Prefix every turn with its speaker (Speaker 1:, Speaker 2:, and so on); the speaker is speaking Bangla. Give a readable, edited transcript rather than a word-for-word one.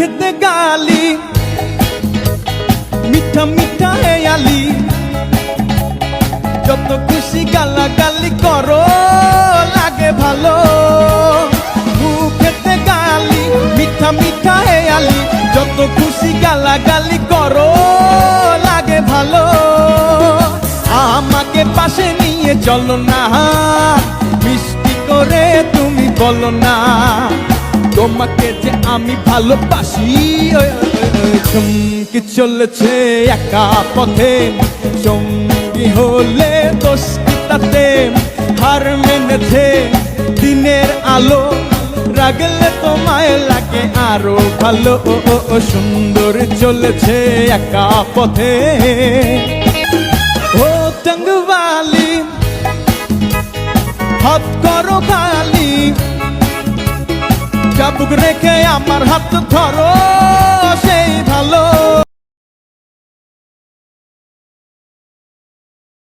Speaker 1: মুখেতে গালি মিঠা মিঠা হেয়ালি যত খুশি গালাগালি করো লাগে ভালো মুখেতে গালি মিঠা মিঠা হেয়ালি যত খুশি গালাগালি করো লাগে ভালো আমাকে পাশে নিয়ে চলো না মিষ্টি করে তুমি বলো না তোমাকে যে আমি ভালোবাসি চমকে চলেছে একা পথে সঙ্গী হলে দোষ কি তাতে হার মেনেছে দিনের আলো রাগলে তোমায় লাগে আরো ভালো সুন্দর চলেছে একা পথে ও টঙ্গওয়ালি হাত করো খালি চাবুক রেখে আমার হাত ধরো